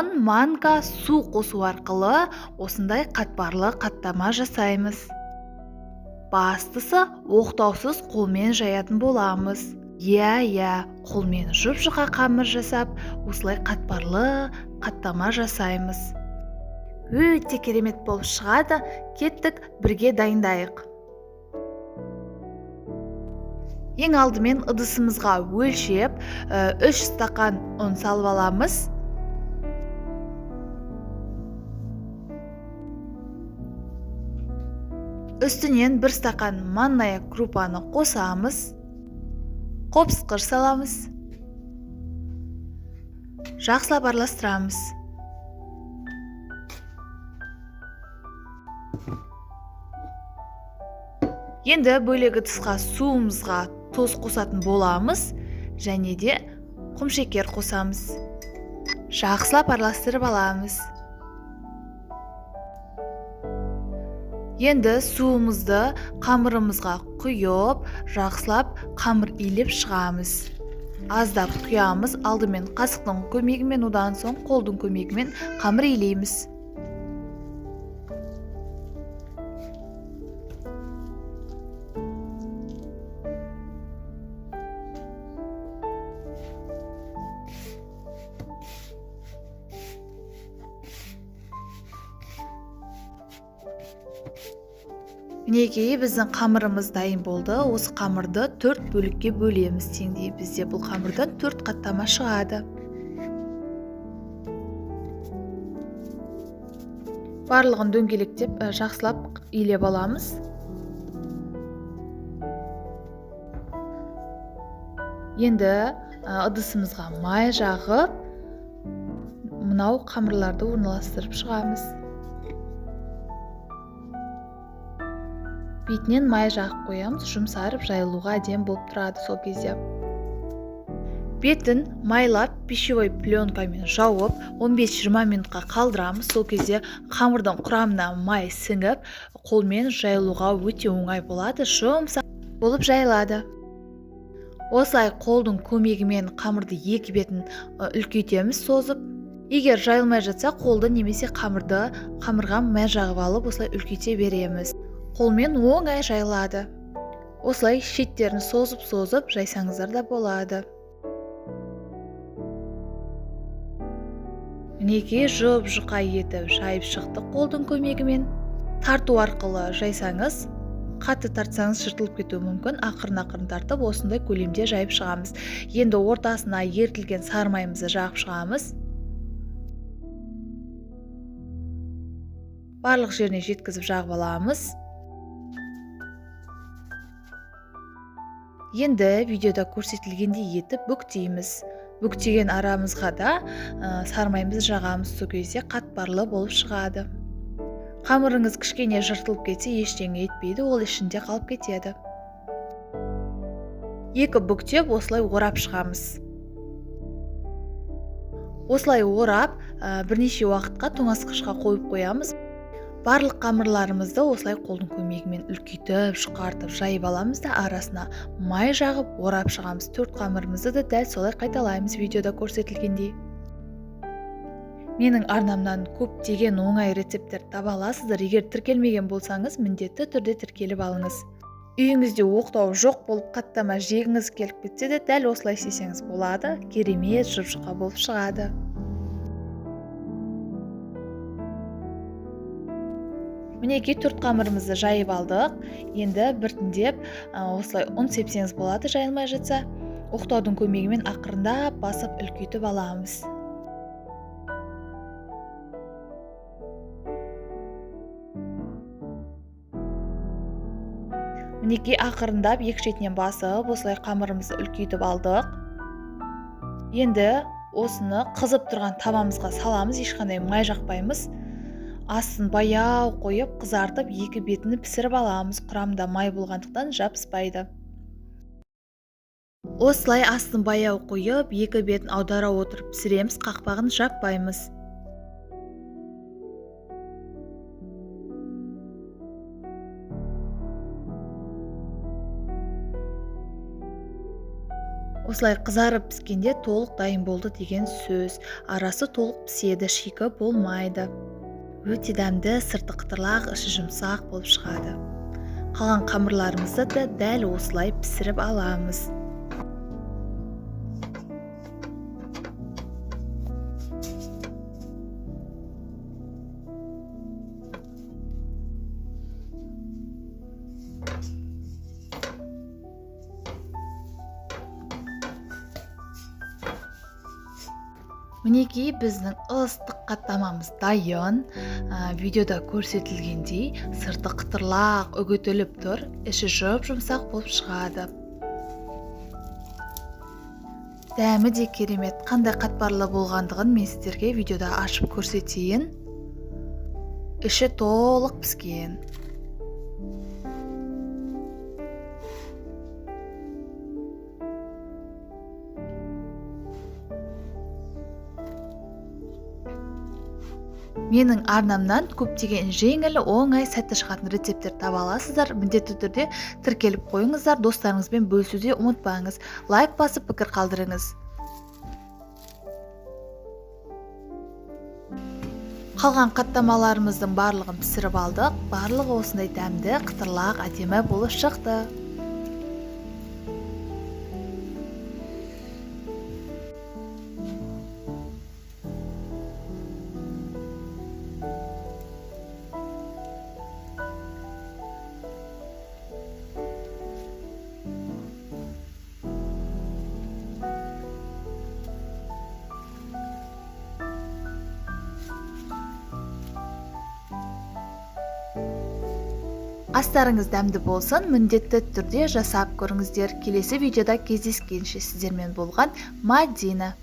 лимон, манка, су қосу арқылы осындай қатпарлы қаттама жасаймыз. Бастысы оқтаусыз қолмен жаятын боламыз. Қолмен жұп-жұқа қамыр жасап, осылай қатпарлы қаттама жасаймыз. Өте керемет болып шығады. Кеттік, бірге дайындайық. Ең алдымен ыдысымызға өлшеп 3 стакан ұн салып аламыз. Үстінен 1 стакан манная крупаны қосамыз. Қопсқыр саламыз. Жақсылап араластырамыз. Енді бөлек ыдысқа суымызға тұз қосатын боламыз, және де құмшекер қосамыз. Жақсылап араластырып аламыз. Енді суымызды қамырымызға құйып, жақсылап қамыр илеп шығамыз. Аздап құямыз, алдымен қасықтың көмегімен, одан соң қолдың көмегімен қамыр илейміз. Мінекей, біздің қамырымыз дайын болды. Осы қамырды 4 бөлікке бөлеміз теңдей. Бізде бұл қамырдан 4 қаттама шығады. Барлығын дөңгелектеп жақсылап илеп аламыз. Енді ыдысымызға май жағып, мынау қамырларды орналастырып шығамыз. Бетінен май жағып қоямыз, жұмсарып жайылуға әдем болып тұрады сол кезде. Бетін майлап пищевой пленкамен жауып 15-20 минутқа қалдырамыз. Сол кезде қамырдың құрамына май сіңіп, қолмен жайылуға өте оңай болады, жұмсақ болып жайылады. Осылай қолдың көмегімен қамырды екі бетін үлкейтеміз, созып. Егер жайылмай жатса, қолды немесе қамырға май жағып алып, осылай үлкейте береміз. Қолмен оңай жайылады. Осылай шеттерін созып жайсаңыздар да болады. Мінекей, жұп-жұқа етіп жайып шықты қолдың көмегімен. Тарту арқылы жайсаңыз, қатты тартсаңыз жыртылып кетуі мүмкін. Ақырын тартып, осындай көлемде жайып шығамыз. Енді ортасына ерітілген сары майымызды жағып шығамыз. Барлық жеріне жеткізіп жағып аламыз. Енді видеода көрсетілгендей етіп бүктейміз. Бүктеген арамызға да сары майымызды жағамыз, сол кезде қатпарлы болып шығады. Қамырыңыз кішкене жыртылып кетсе, ештеңе етпейді, ол ішінде қалып кетеді. Екі бүктеп, осылай орап шығамыз. Осылай орап, бірнеше уақытқа тоңазытқышқа қойып қоямыз. Барлық қамырларымызды осылай қолдың көмегімен үлкейтіп, шығартып, жайып аламыз да арасына май жағып, орап шығамыз. 4 қамырымызды да дәл солай қайталаймыз видеода көрсетілгендей. Менің арнамнан көптеген оңай рецепттер таба аласыздар. Егер тіркелмеген болсаңыз, міндетті түрде тіркеліп алыңыз. Үйіңізде оқтау жоқ болып, қаттама жегіңіз келіп кетсе де, дәл осылай істесеңіз болады. Керемет жұп-жұқа болып шығады. Мінекей, 4 қамырымызды жайып алдық. Енді біртіндеп осылай ұн сепсеңіз болады, жайылмай жатса. Оқтаудың көмегімен ақырындап басып үлкейтіп аламыз. Мінекей, ақырындап екі шетінен басып, осылай қамырымызды үлкейтіп алдық. Енді осыны қызып тұрған табамызға саламыз, ешқандай май жақпаймыз. Астын баяу қойып, қызартып, екі бетіні пісіріп аламыз. Құрамында май болғандықтан жабыспайды. Осылай астын баяу қойып, екі бетін аудара отырып пісіреміз, қақпағын жаппаймыз. Осылай қызарып піскенде толық дайын болды деген сөз. Арасы толық піседі, шикі болмайды. Өте дәмді, сырты қытырлақ, іші жұмсақ болып шығады. Қалған қамырларымызды да дәл осылай пісіріп аламыз. Мінекей біздің ыстық қаттамамыз дайын. Видеода көрсетілгендей сырты қытырлақ, үгітіліп тұр, іші жұмсақ болып шығады. Дәмі де керемет. Қандай қатпарлы болғандығын мен сіздерге видеода ашып көрсетейін. Іші толық піскен. Менің арнамнан көптеген жеңіл, оңай, сәтті шығатын рецепттер таба аласыздар. Міндетті түрде тіркеліп қойыңыздар, достарыңызбен бөлісуде ұмытпаңыз. Лайк басып пікір қалдырыңыз. Қалған қаттамаларымыздың барлығын пісіріп алдық. Барлығы осындай дәмді, қытырлақ, әдемі болып шықты. Астарыңыз дәмді болсын, міндетті түрде жасап көріңіздер. Келесі видеода кездескенше сіздермен болған Мадина.